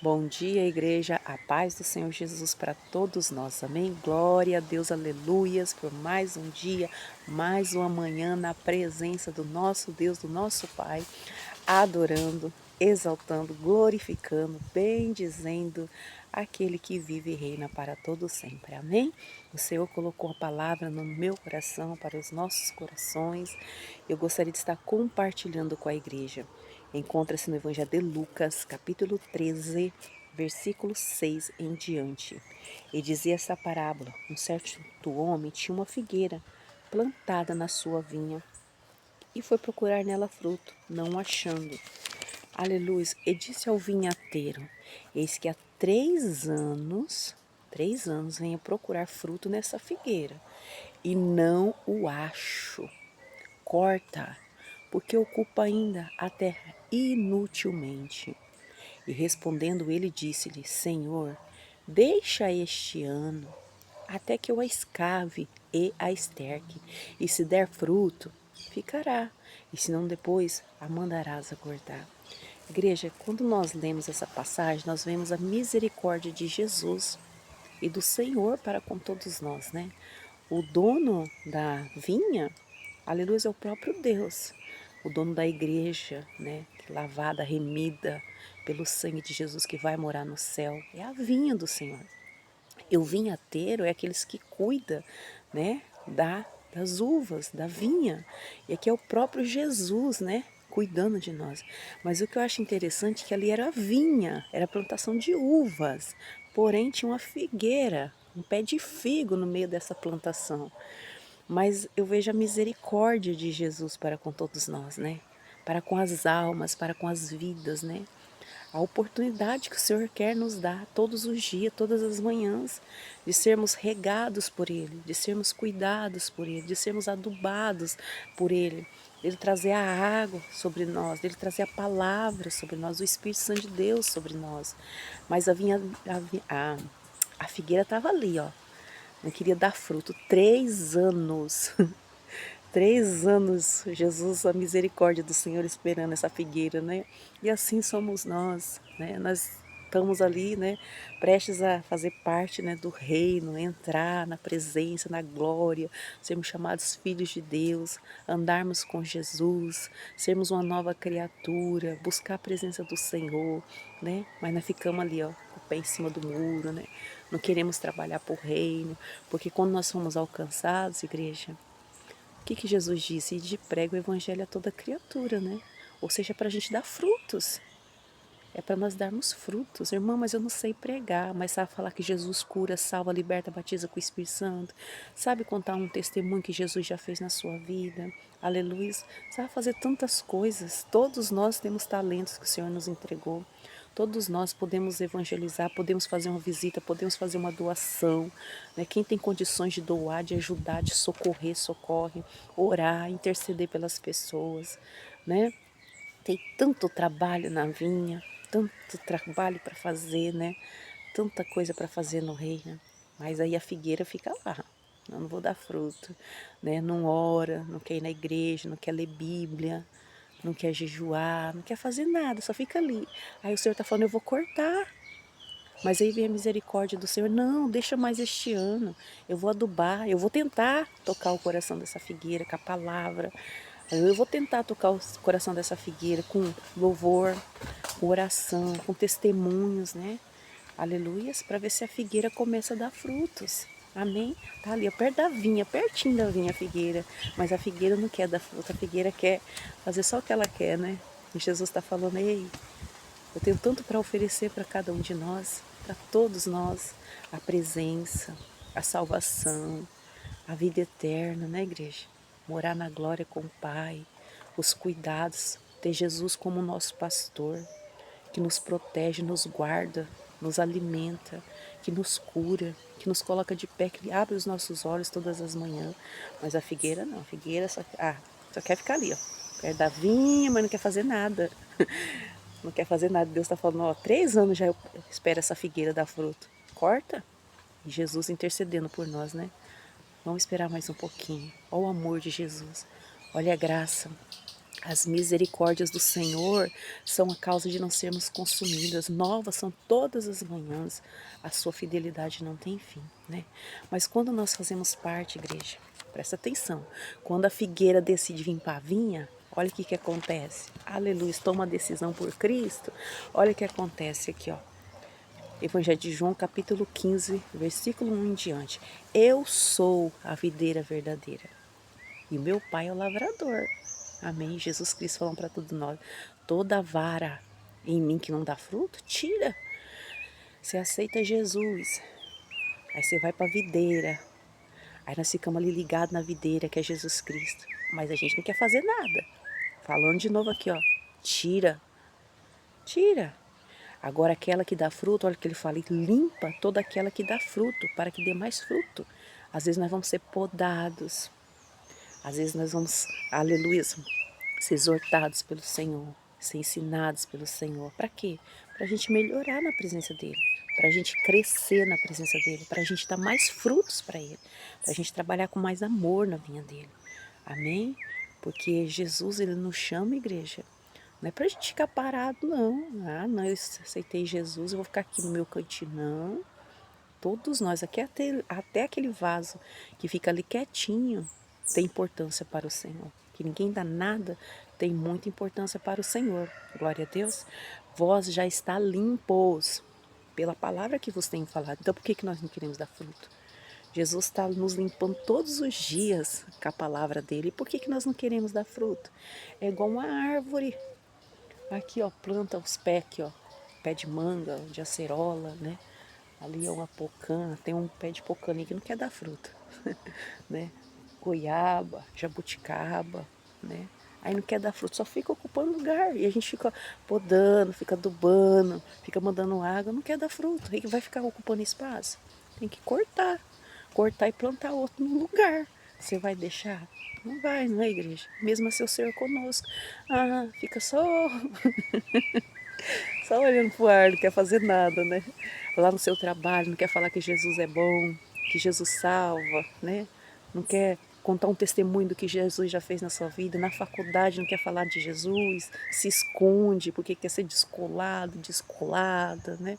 Bom dia, igreja, a paz do Senhor Jesus para todos nós, amém? Glória a Deus, aleluias, por mais um dia, mais uma manhã na presença do nosso Deus, do nosso Pai, adorando, exaltando, glorificando, bendizendo aquele que vive e reina para todo sempre, amém? O Senhor colocou a palavra no meu coração, para os nossos corações, eu gostaria de estar compartilhando com a igreja. Encontra-se no Evangelho de Lucas, capítulo 13, versículo 6 em diante. E dizia essa parábola: um certo homem tinha uma figueira plantada na sua vinha e foi procurar nela fruto, não achando. Aleluia. E disse ao vinhateiro: eis que há 3 anos venho procurar fruto nessa figueira e não o acho. Corta, porque ocupa ainda a terra inutilmente. E respondendo ele, disse-lhe: Senhor, deixa este ano, até que eu a escave e a esterque, e se der fruto, ficará, e se não depois, a mandarás a cortar. Igreja, quando nós lemos essa passagem, nós vemos a misericórdia de Jesus e do Senhor para com todos nós, né? O dono da vinha, aleluia, é o próprio Deus. O dono da igreja, né, lavada, remida pelo sangue de Jesus que vai morar no céu, é a vinha do Senhor. E o vinhateiro é aqueles que cuida, né, das uvas, da vinha. E aqui é o próprio Jesus, né, cuidando de nós. Mas o que eu acho interessante é que ali era a vinha, era a plantação de uvas. Porém tinha uma figueira, um pé de figo no meio dessa plantação. Mas eu vejo a misericórdia de Jesus para com todos nós, né? Para com as almas, para com as vidas, né? A oportunidade que o Senhor quer nos dar todos os dias, todas as manhãs, de sermos regados por Ele, de sermos cuidados por Ele, de sermos adubados por Ele, dele trazer a água sobre nós, dele trazer a palavra sobre nós, o Espírito Santo de Deus sobre nós. Mas a figueira estava ali, ó. Não queria dar fruto. 3 anos. 3 anos, Jesus, a misericórdia do Senhor esperando essa figueira, né? E assim somos nós, né? Nós estamos ali, né? Prestes a fazer parte, né, do reino, entrar na presença, na glória, sermos chamados filhos de Deus, andarmos com Jesus, sermos uma nova criatura, buscar a presença do Senhor, né? Mas nós ficamos ali, ó, com o pé em cima do muro, né? Não queremos trabalhar por reino, porque quando nós somos alcançados, igreja, o que Jesus disse? De prega o evangelho a toda criatura, né? Ou seja, para a gente dar frutos. É para nós darmos frutos. Irmã, mas eu não sei pregar, mas sabe falar que Jesus cura, salva, liberta, batiza com o Espírito Santo. Sabe contar um testemunho que Jesus já fez na sua vida. Aleluia. Sabe fazer tantas coisas. Todos nós temos talentos que o Senhor nos entregou. Todos nós podemos evangelizar, podemos fazer uma visita, podemos fazer uma doação, né? Quem tem condições de doar, de ajudar, de socorrer, socorre, orar, interceder pelas pessoas, né? Tem tanto trabalho na vinha, tanto trabalho para fazer, né? Tanta coisa para fazer no reino. Mas aí a figueira fica lá. Eu não vou dar fruto, né? Não ora, não quer ir na igreja, não quer ler Bíblia, não quer jejuar, não quer fazer nada, só fica ali. Aí o Senhor está falando, eu vou cortar. Mas aí vem a misericórdia do Senhor, não, deixa mais este ano, eu vou adubar, eu vou tentar tocar o coração dessa figueira com a palavra, eu vou tentar tocar o coração dessa figueira com louvor, com oração, com testemunhos, né? Aleluias, para ver se a figueira começa a dar frutos. Amém? Tá ali, ó, perto da vinha, pertinho da vinha a figueira. Mas a figueira não quer dar fruto, a figueira quer fazer só o que ela quer, né? E Jesus está falando, ei, eu tenho tanto para oferecer para cada um de nós, para todos nós, a presença, a salvação, a vida eterna, né, igreja? Morar na glória com o Pai, os cuidados, ter Jesus como nosso pastor, que nos protege, nos guarda, nos alimenta, que nos cura, que nos coloca de pé, que abre os nossos olhos todas as manhãs. Mas a figueira não, a figueira só quer ficar ali, ó, perto da vinha, mas não quer fazer nada. Não quer fazer nada. Deus está falando, ó, 3 anos já eu espero essa figueira dar fruto. Corta. E Jesus intercedendo por nós, né? Vamos esperar mais um pouquinho. Olha o amor de Jesus. Olha a graça. As misericórdias do Senhor são a causa de não sermos consumidas. Novas são todas as manhãs. A sua fidelidade não tem fim, né? Mas quando nós fazemos parte, igreja, presta atenção. Quando a figueira decide vir para a vinha, olha o que acontece. Aleluia, toma uma decisão por Cristo. Olha o que acontece aqui, ó. Evangelho de João, capítulo 15, versículo 1 em diante. Eu sou a videira verdadeira e meu pai é o lavrador. Amém? Jesus Cristo falando para todos nós. Toda vara em mim que não dá fruto, tira. Você aceita Jesus. Aí você vai para a videira. Aí nós ficamos ali ligados na videira, que é Jesus Cristo. Mas a gente não quer fazer nada. Falando de novo aqui, ó. Tira. Tira. Agora aquela que dá fruto, olha o que ele fala, limpa toda aquela que dá fruto, para que dê mais fruto. Às vezes nós vamos ser podados. Às vezes nós vamos, aleluia, ser exortados pelo Senhor, ser ensinados pelo Senhor. Para quê? Para a gente melhorar na presença dEle, para a gente crescer na presença dEle, para a gente dar mais frutos para Ele, para a gente trabalhar com mais amor na vinha dEle. Amém? Porque Jesus, Ele nos chama, igreja. Não é para a gente ficar parado, não. Ah, não, eu aceitei Jesus, eu vou ficar aqui no meu cantinho, não. Todos nós, aqui até aquele vaso que fica ali quietinho, tem importância para o Senhor. Que ninguém dá nada, tem muita importância para o Senhor. Glória a Deus. Vós já está limpos pela palavra que vos tenho falado. Então por que nós não queremos dar fruto? Jesus está nos limpando todos os dias com a palavra dele. E por que nós não queremos dar fruto? É igual uma árvore. Aqui, ó, planta os pés aqui, ó. Pé de manga, de acerola, né? Ali é uma pocã, tem um pé de pocã ali que não quer dar fruta, né? Goiaba, jabuticaba, né? Aí não quer dar fruto, só fica ocupando lugar. E a gente fica podando, fica adubando, fica mandando água, não quer dar fruto. Aí vai ficar ocupando espaço. Tem que cortar. Cortar e plantar outro no lugar. Você vai deixar? Não vai, não é, igreja? Mesmo assim o Senhor conosco. Ah, fica só olhando pro ar, não quer fazer nada, né? Lá no seu trabalho, não quer falar que Jesus é bom, que Jesus salva, né? Não quer contar um testemunho do que Jesus já fez na sua vida. Na faculdade não quer falar de Jesus, se esconde porque quer ser descolado, descolada, né?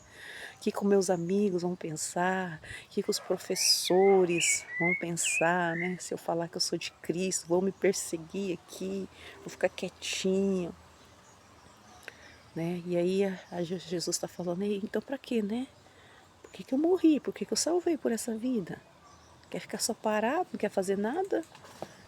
O que com meus amigos vão pensar, o que os professores vão pensar, né? Se eu falar que eu sou de Cristo, vão me perseguir aqui, vou ficar quietinho, né? E aí Jesus está falando, então para quê, né? Por que eu morri? Por que eu salvei por essa vida? Quer ficar só parado, não quer fazer nada?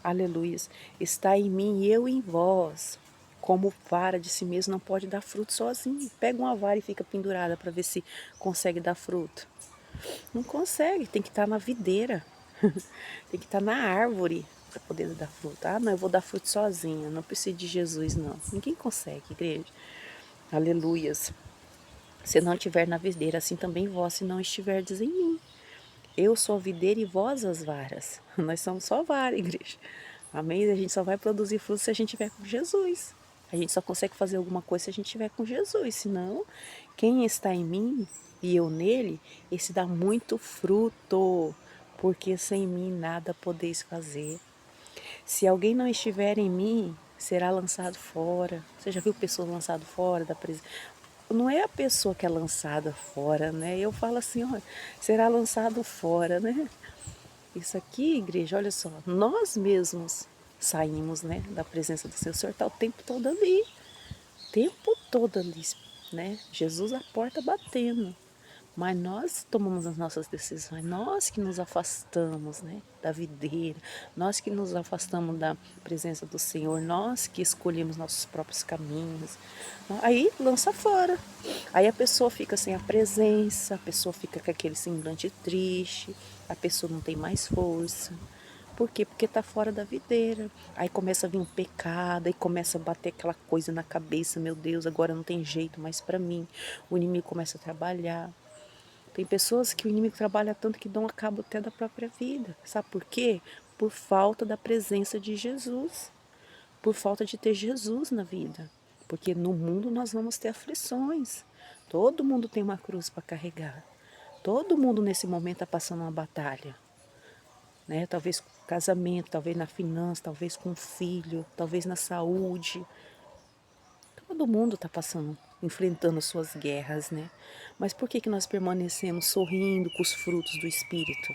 Aleluia. Está em mim e eu em vós. Como vara de si mesmo não pode dar fruto sozinho. Pega uma vara e fica pendurada para ver se consegue dar fruto. Não consegue, tem que estar na videira. Tem que estar na árvore para poder dar fruto. Ah, não, eu vou dar fruto sozinha, não preciso de Jesus, não. Ninguém consegue, igreja. Aleluias. Se não estiver na videira, assim também vós, se não estiverdes em mim. Eu sou a videira e vós as varas. Nós somos só vara, igreja. Amém? A gente só vai produzir frutos se a gente estiver com Jesus. A gente só consegue fazer alguma coisa se a gente estiver com Jesus. Senão, quem está em mim e eu nele, esse dá muito fruto. Porque sem mim nada podeis fazer. Se alguém não estiver em mim, será lançado fora. Você já viu pessoas lançadas fora da presença? Não é a pessoa que é lançada fora, né? Eu falo assim, ó, será lançado fora, né? Isso aqui, igreja, olha só, nós mesmos saímos, né, da presença do Senhor. O Senhor está o tempo todo ali, né? Jesus à porta batendo. Mas nós tomamos as nossas decisões, nós que nos afastamos, né, da videira, nós que nos afastamos da presença do Senhor, nós que escolhemos nossos próprios caminhos. Aí lança fora. Aí a pessoa fica sem a presença, a pessoa fica com aquele semblante triste, a pessoa não tem mais força. Por quê? Porque está fora da videira. Aí começa a vir um pecado, aí começa a bater aquela coisa na cabeça, meu Deus, agora não tem jeito mais para mim. O inimigo começa a trabalhar. Tem pessoas que o inimigo trabalha tanto que dão a cabo até da própria vida. Sabe por quê? Por falta da presença de Jesus. Por falta de ter Jesus na vida. Porque no mundo nós vamos ter aflições. Todo mundo tem uma cruz para carregar. Todo mundo nesse momento está passando uma batalha. né? Talvez com casamento, talvez na finança, talvez com filho, talvez na saúde. Todo mundo está passando, enfrentando suas guerras, né? Mas por que que nós permanecemos sorrindo com os frutos do Espírito,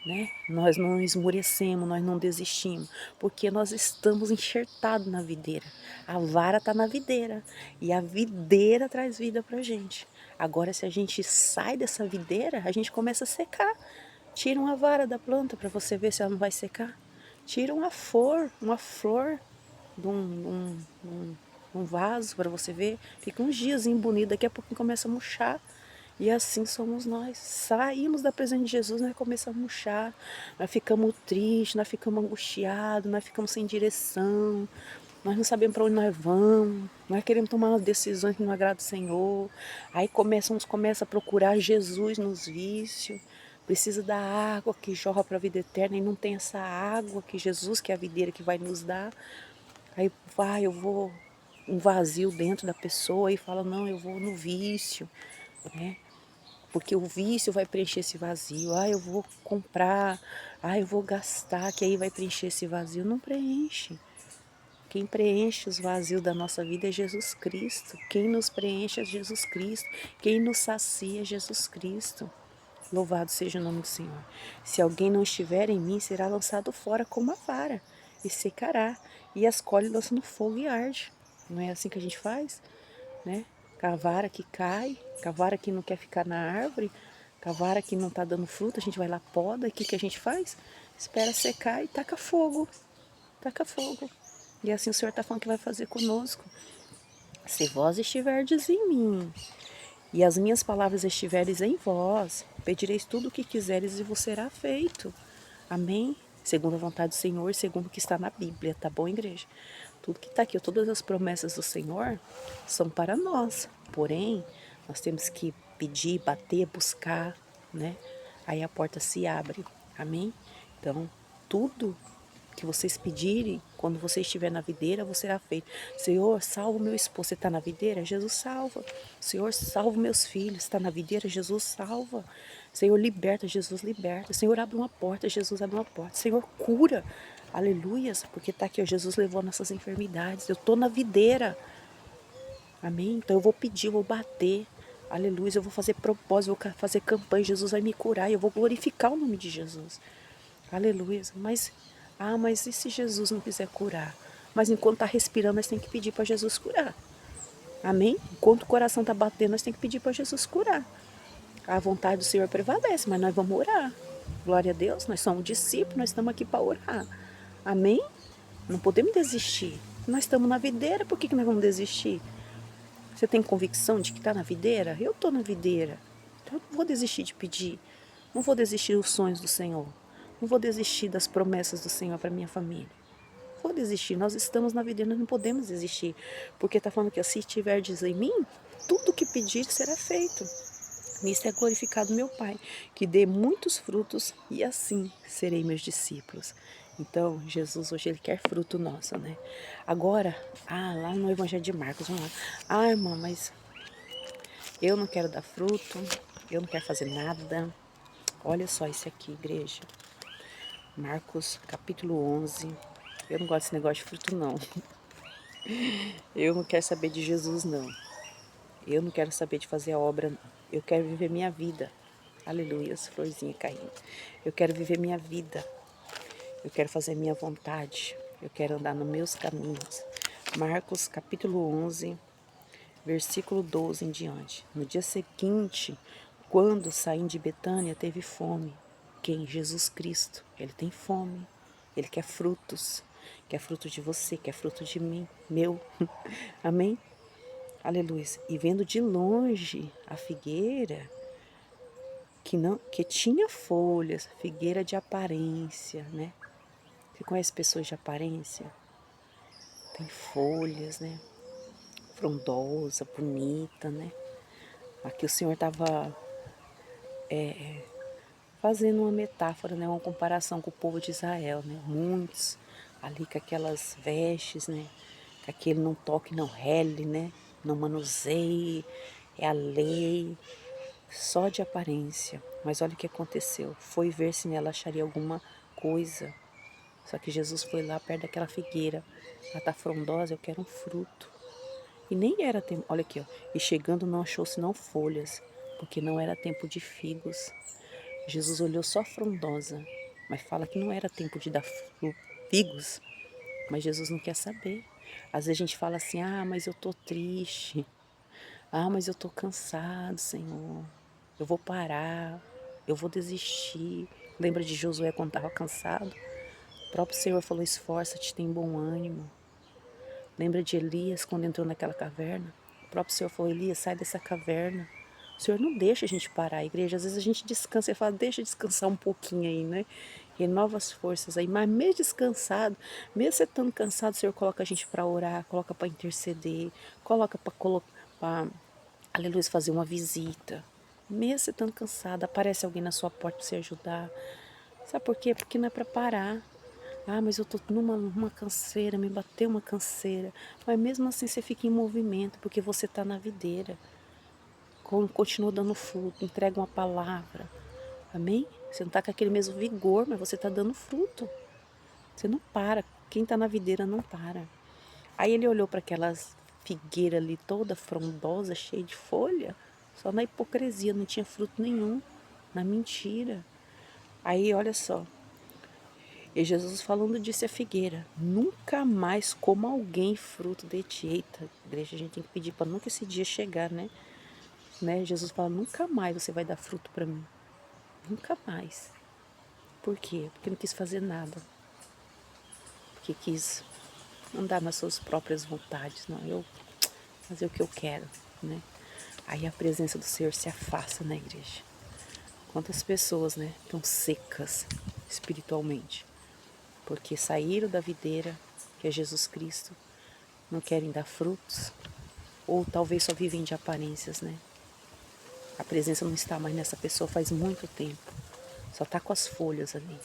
né? Nós não esmorecemos, nós não desistimos, porque nós estamos enxertados na videira. A vara está na videira e a videira traz vida para a gente. Agora, se a gente sai dessa videira, a gente começa a secar. Tira uma vara da planta para você ver se ela não vai secar. Tira uma flor de um vaso para você ver. Fica uns dias bonito, daqui a pouco começa a murchar. E assim somos nós. Saímos da presença de Jesus, nós começamos a murchar. Nós ficamos tristes, nós ficamos angustiados, nós ficamos sem direção. Nós não sabemos para onde nós vamos. Nós queremos tomar umas decisões que não agradam o Senhor. Aí uns começam a procurar Jesus nos vícios. Precisa da água que jorra para a vida eterna e não tem essa água que Jesus, que é a videira, que vai nos dar. Aí vai, eu vou um vazio dentro da pessoa e fala, não, eu vou no vício, né? Porque o vício vai preencher esse vazio. Ah, eu vou comprar, ah, eu vou gastar, que aí vai preencher esse vazio. Não preenche. Quem preenche os vazios da nossa vida é Jesus Cristo. Quem nos preenche é Jesus Cristo. Quem nos sacia é Jesus Cristo. Louvado seja o nome do Senhor. Se alguém não estiver em mim, será lançado fora como a vara e secará. E as colhe lança no fogo e arde. Não é assim que a gente faz? Né? Cavara que cai, cavara que não quer ficar na árvore, cavara que não está dando fruto, a gente vai lá, poda, e o que, que a gente faz? Espera secar e taca fogo. Taca fogo. E assim o Senhor está falando que vai fazer conosco. Se vós estiverdes em mim, e as minhas palavras estiveres em vós, pedireis tudo o que quiseres e vos será feito. Amém? Segundo a vontade do Senhor, segundo o que está na Bíblia, tá bom, igreja? Tudo que está aqui, todas as promessas do Senhor são para nós. Porém, nós temos que pedir, bater, buscar, né? Aí a porta se abre. Amém? Então, tudo que vocês pedirem, quando você estiver na videira, você será feito. Senhor, salva o meu esposo. Você está na videira? Jesus salva. Senhor, salva meus filhos. Está na videira? Jesus salva. Senhor, liberta. Jesus liberta. Senhor, abre uma porta. Jesus abre uma porta. Senhor, cura. Aleluias. Porque está aqui, ó, Jesus levou nossas enfermidades. Eu estou na videira. Amém? Então eu vou pedir, eu vou bater. Aleluia. Eu vou fazer propósito, vou fazer campanha. Jesus vai me curar. E eu vou glorificar o nome de Jesus. Aleluia. Mas e se Jesus não quiser curar? Mas enquanto está respirando, nós temos que pedir para Jesus curar. Amém? Enquanto o coração está batendo, nós temos que pedir para Jesus curar. A vontade do Senhor prevalece, mas nós vamos orar. Glória a Deus, nós somos discípulos, nós estamos aqui para orar. Amém? Não podemos desistir. Nós estamos na videira, por que nós vamos desistir? Você tem convicção de que está na videira? Eu estou na videira. Então eu não vou desistir de pedir. Não vou desistir dos sonhos do Senhor. Não vou desistir das promessas do Senhor para minha família. Não vou desistir. Nós estamos na videira, nós não podemos desistir. Porque está falando que se estiverdes em mim, tudo que pedir será feito. Nisso é glorificado meu Pai, que dê muitos frutos e assim serei meus discípulos. Então, Jesus hoje ele quer fruto nosso, né? Agora, lá no Evangelho de Marcos, vamos lá. Irmã, mas eu não quero dar fruto, eu não quero fazer nada. Olha só isso aqui, igreja. Marcos, capítulo 11. Eu não gosto desse negócio de fruto, não. Eu não quero saber de Jesus, não. Eu não quero saber de fazer a obra, não. Eu quero viver minha vida. Aleluia, florzinha caindo. Eu quero viver minha vida. Eu quero fazer minha vontade. Eu quero andar nos meus caminhos. Marcos, capítulo 11, versículo 12 em diante. No dia seguinte, quando saindo de Betânia, teve fome. Quem? Jesus Cristo. Ele tem fome. Ele quer frutos. Quer fruto de você, quer fruto de mim, meu. Amém? Aleluia. E vendo de longe a figueira, que tinha folhas, figueira de aparência, né? Você conhece pessoas de aparência? Tem folhas, né? Frondosa, bonita, né? Aqui o Senhor estava fazendo uma metáfora, né? Uma comparação com o povo de Israel, né? Muitos ali com aquelas vestes, né? Com aquele não toque, não rele, né? Não manuseie, é a lei, só de aparência. Mas olha o que aconteceu. Foi ver se nela acharia alguma coisa. Só que Jesus foi lá perto daquela figueira. Ela está frondosa, eu quero um fruto. E nem era tempo, olha aqui, ó. E chegando não achou senão folhas, porque não era tempo de figos. Jesus olhou só a frondosa, mas fala que não era tempo de dar figos. Mas Jesus não quer saber. Às vezes a gente fala assim, ah, mas eu tô triste. Ah, mas eu tô cansado, Senhor. Eu vou parar, eu vou desistir. Lembra de Josué quando estava cansado? O próprio Senhor falou, esforça-te, tem bom ânimo. Lembra de Elias quando entrou naquela caverna? O próprio Senhor falou, Elias, sai dessa caverna. O Senhor não deixa a gente parar, a igreja. Às vezes a gente descansa e fala, deixa descansar um pouquinho aí, né? Renova as forças aí. Mas mesmo descansado, mesmo você estando cansado, o Senhor coloca a gente para orar, coloca para interceder, coloca para, aleluia, fazer uma visita. Mesmo você estando cansado, aparece alguém na sua porta para você ajudar. Sabe por quê? Porque não é para parar. Ah, mas eu tô numa canseira, me bateu uma canseira. Mas mesmo assim você fica em movimento, porque você está na videira. Continua dando fruto, entrega uma palavra. Amém? Você não está com aquele mesmo vigor, mas você está dando fruto. Você não para. Quem está na videira não para. Aí ele olhou para aquelas figueiras ali toda frondosa, cheia de folha. Só na hipocrisia, não tinha fruto nenhum. Na mentira. Aí olha só. E Jesus falando disse a figueira, nunca mais coma alguém fruto de ti. Eita, igreja, a gente tem que pedir para nunca esse dia chegar, né? Jesus fala, nunca mais você vai dar fruto para mim. Nunca mais. Por quê? Porque não quis fazer nada. Porque quis andar nas suas próprias vontades. Não, eu fazer o que eu quero, né? Aí a presença do Senhor se afasta na igreja. Quantas pessoas, né, estão secas espiritualmente. Porque saíram da videira, que é Jesus Cristo, não querem dar frutos, ou talvez só vivem de aparências, né? A presença não está mais nessa pessoa faz muito tempo, só está com as folhas ali,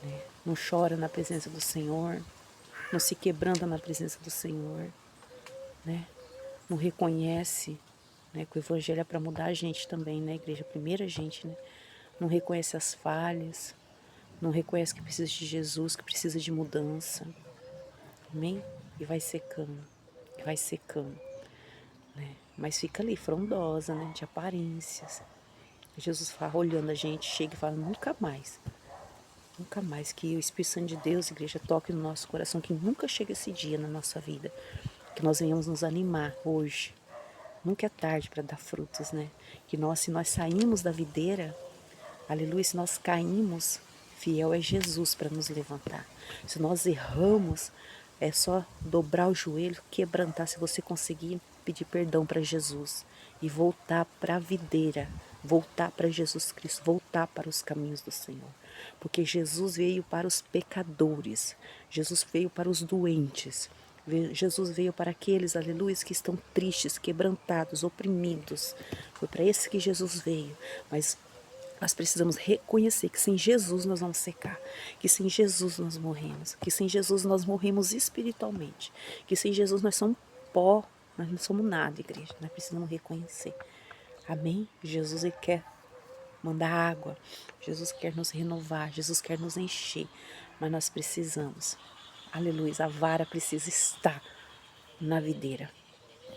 né? Não chora na presença do Senhor, não se quebranta na presença do Senhor, né? Não reconhece, né, que o Evangelho é para mudar a gente também, né, igreja? Primeiro a gente, né? Não reconhece as falhas, não reconhece que precisa de Jesus, que precisa de mudança, amém? E vai secando, e vai secando. Né? Mas fica ali, frondosa, né? De aparências. Jesus fala, olhando a gente, chega e fala, nunca mais que o Espírito Santo de Deus, igreja, toque no nosso coração, que nunca chega esse dia na nossa vida, que nós venhamos nos animar hoje. Nunca é tarde para dar frutos, né? Que nós, se nós saímos da videira, aleluia, se nós caímos, fiel é Jesus para nos levantar. Se nós erramos, é só dobrar o joelho, quebrantar, se você conseguir pedir perdão para Jesus e voltar para a videira, voltar para Jesus Cristo, voltar para os caminhos do Senhor. Porque Jesus veio para os pecadores, Jesus veio para os doentes, Jesus veio para aqueles, aleluia, que estão tristes, quebrantados, oprimidos. Foi para esse que Jesus veio. Mas nós precisamos reconhecer que sem Jesus nós vamos secar, que sem Jesus nós morremos, que sem Jesus nós morremos espiritualmente, que sem Jesus nós somos pó, nós não somos nada, igreja. Nós precisamos reconhecer. Amém? Jesus ele quer mandar água, Jesus quer nos renovar, Jesus quer nos encher, mas nós precisamos, aleluia, a vara precisa estar na videira,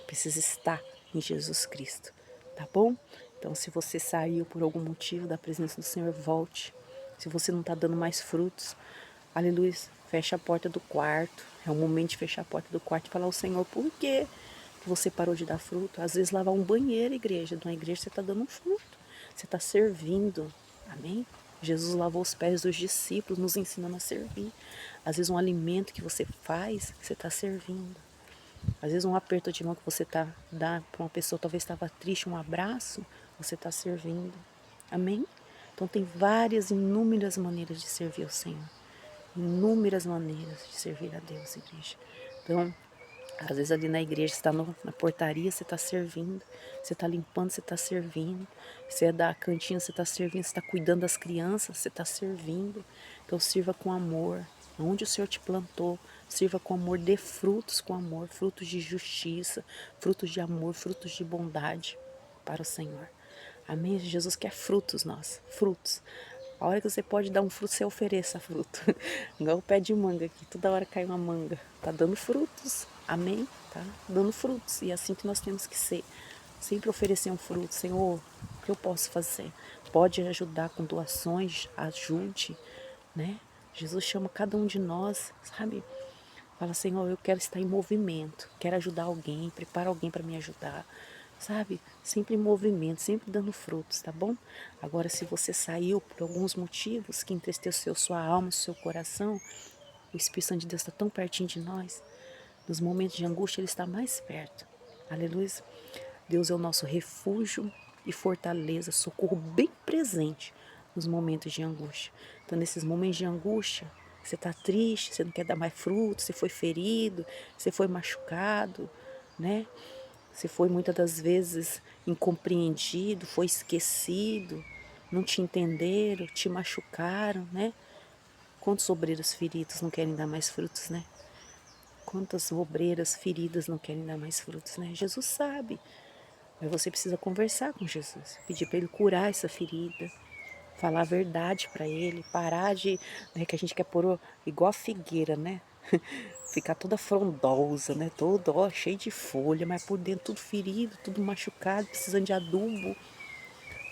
precisa estar em Jesus Cristo, tá bom? Então, se você saiu por algum motivo da presença do Senhor, volte. Se você não está dando mais frutos, aleluia, fecha a porta do quarto. É o momento de fechar a porta do quarto e falar ao Senhor, por quê que você parou de dar fruto? Às vezes lavar um banheiro, igreja. Na igreja você está dando um fruto. Você está servindo. Amém? Jesus lavou os pés dos discípulos, nos ensinando a servir. Às vezes um alimento que você faz, você está servindo. Às vezes um aperto de mão que você dá para uma pessoa, talvez estava triste, um abraço, você está servindo. Amém? Então tem várias, inúmeras maneiras de servir ao Senhor. Inúmeras maneiras de servir a Deus, igreja. Então, às vezes ali na igreja, você está na portaria, você está servindo. Você está limpando, você está servindo. Você é da cantina, você está servindo. Você está cuidando das crianças, você está servindo. Então sirva com amor. Onde o Senhor te plantou, sirva com amor, dê frutos com amor, frutos de justiça, frutos de amor, frutos de bondade para o Senhor. Amém? Jesus quer frutos nós, frutos. A hora que você pode dar um fruto, você ofereça fruto. Igual o pé de manga aqui, toda hora cai uma manga. Tá dando frutos, amém? Tá dando frutos, e é assim que nós temos que ser. Sempre oferecer um fruto. Senhor, o que eu posso fazer? Pode ajudar com doações, ajude, né? Jesus chama cada um de nós, sabe? Fala, Senhor, eu quero estar em movimento, quero ajudar alguém, prepara alguém para me ajudar, sabe? Sempre em movimento, sempre dando frutos, tá bom? Agora, se você saiu por alguns motivos que entristeceu sua alma, seu coração, o Espírito Santo de Deus está tão pertinho de nós, nos momentos de angústia ele está mais perto. Aleluia. Deus é o nosso refúgio e fortaleza, socorro bem presente nos momentos de angústia. Então, nesses momentos de angústia, você está triste, você não quer dar mais fruto, você foi ferido, você foi machucado, né? Você foi muitas das vezes incompreendido, foi esquecido, não te entenderam, te machucaram, né? Quantos obreiros feridos não querem dar mais frutos, né? Quantas obreiras feridas não querem dar mais frutos, né? Jesus sabe. Mas você precisa conversar com Jesus, pedir para ele curar essa ferida, falar a verdade para ele, parar de, né, que a gente quer pôr igual a figueira, né? Ficar toda frondosa, né? Toda, ó, cheia de folha, mas por dentro tudo ferido, tudo machucado, precisando de adubo,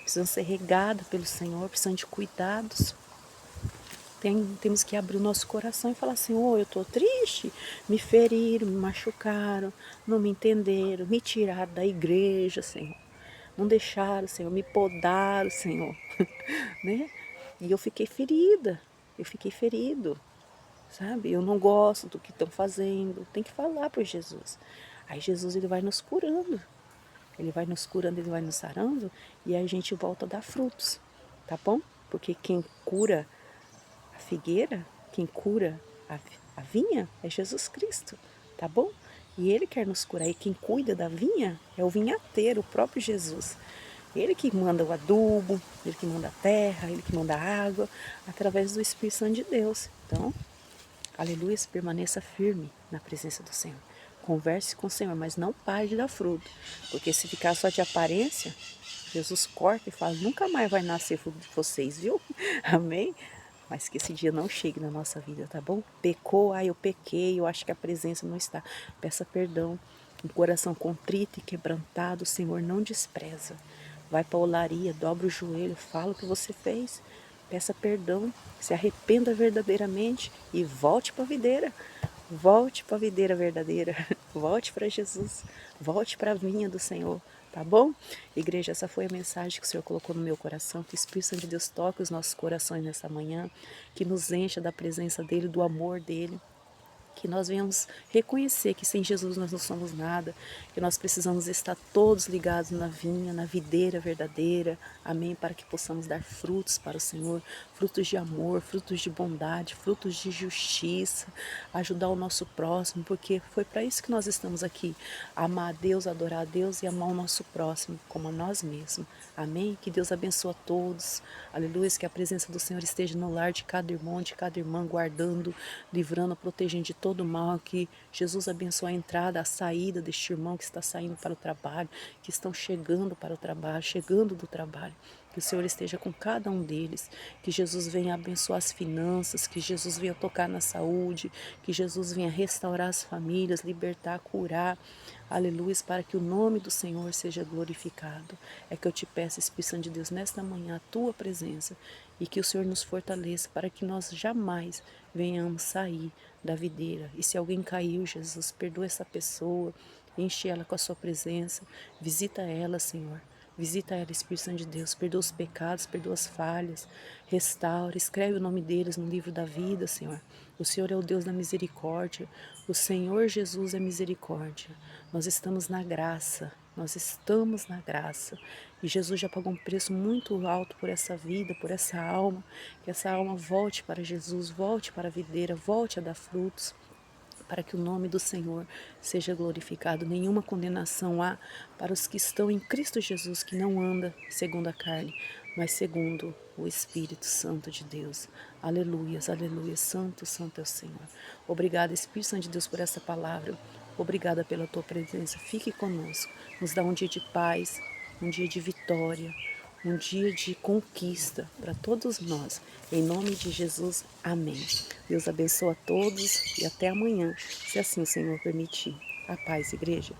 precisando ser regada pelo Senhor, precisando de cuidados. Temos que abrir o nosso coração e falar, Senhor, eu estou triste, me feriram, me machucaram, não me entenderam, me tiraram da igreja, Senhor. Não deixaram, Senhor, me podaram, Senhor, né? E eu fiquei ferida, eu fiquei ferido, sabe? Eu não gosto do que estão fazendo, tem que falar para Jesus. Aí Jesus, ele vai nos curando, ele vai nos curando, ele vai nos sarando, e aí a gente volta a dar frutos, tá bom? Porque quem cura a figueira, quem cura a vinha é Jesus Cristo, tá bom? E Ele quer nos curar. E quem cuida da vinha é o vinhateiro, o próprio Jesus. Ele que manda o adubo, Ele que manda a terra, Ele que manda a água, através do Espírito Santo de Deus. Então, aleluia, permaneça firme na presença do Senhor. Converse com o Senhor, mas não pare de dar fruto. Porque se ficar só de aparência, Jesus corta e fala, nunca mais vai nascer fruto de vocês, viu? Amém? Mas que esse dia não chegue na nossa vida, tá bom? Pecou, eu pequei, eu acho que a presença não está. Peça perdão. Um coração contrito e quebrantado, o Senhor não despreza. Vai para a olaria, dobra o joelho, fala o que você fez. Peça perdão, se arrependa verdadeiramente e volte para a videira. Volte para a videira verdadeira. Volte para Jesus. Volte para a vinha do Senhor. Tá bom? Igreja, essa foi a mensagem que o Senhor colocou no meu coração. Que o Espírito Santo de Deus toque os nossos corações nessa manhã. Que nos encha da presença dEle, do amor dEle. Que nós venhamos reconhecer que sem Jesus nós não somos nada, que nós precisamos estar todos ligados na vinha, na videira verdadeira, amém, para que possamos dar frutos para o Senhor, frutos de amor, frutos de bondade, frutos de justiça, ajudar o nosso próximo, porque foi para isso que nós estamos aqui, amar a Deus, adorar a Deus e amar o nosso próximo, como a nós mesmos, amém, que Deus abençoe a todos, aleluia, que a presença do Senhor esteja no lar de cada irmão, de cada irmã, guardando, livrando, protegendo de todo mal, que Jesus abençoe a entrada, a saída deste irmão que está saindo para o trabalho, que estão chegando para o trabalho, chegando do trabalho. Que o Senhor esteja com cada um deles, que Jesus venha abençoar as finanças, que Jesus venha tocar na saúde, que Jesus venha restaurar as famílias, libertar, curar, aleluia, para que o nome do Senhor seja glorificado. É que eu te peço, Espírito Santo de Deus, nesta manhã, a tua presença, e que o Senhor nos fortaleça para que nós jamais venhamos sair da videira. E se alguém caiu, Jesus, perdoa essa pessoa, enche ela com a sua presença, visita ela, Senhor. Visita ela, Espírito Santo de Deus, perdoa os pecados, perdoa as falhas, restaura, escreve o nome deles no livro da vida, Senhor. O Senhor é o Deus da misericórdia, o Senhor Jesus é misericórdia. Nós estamos na graça, nós estamos na graça. E Jesus já pagou um preço muito alto por essa vida, por essa alma, que essa alma volte para Jesus, volte para a videira, volte a dar frutos, para que o nome do Senhor seja glorificado. Nenhuma condenação há para os que estão em Cristo Jesus, que não anda segundo a carne, mas segundo o Espírito Santo de Deus. Aleluias, aleluia, santo, santo é o Senhor. Obrigada, Espírito Santo de Deus, por essa palavra. Obrigada pela tua presença. Fique conosco. Nos dá um dia de paz, um dia de vitória, um dia de conquista para todos nós. Em nome de Jesus, amém. Deus abençoe a todos e até amanhã, se assim o Senhor permitir. A paz, igreja.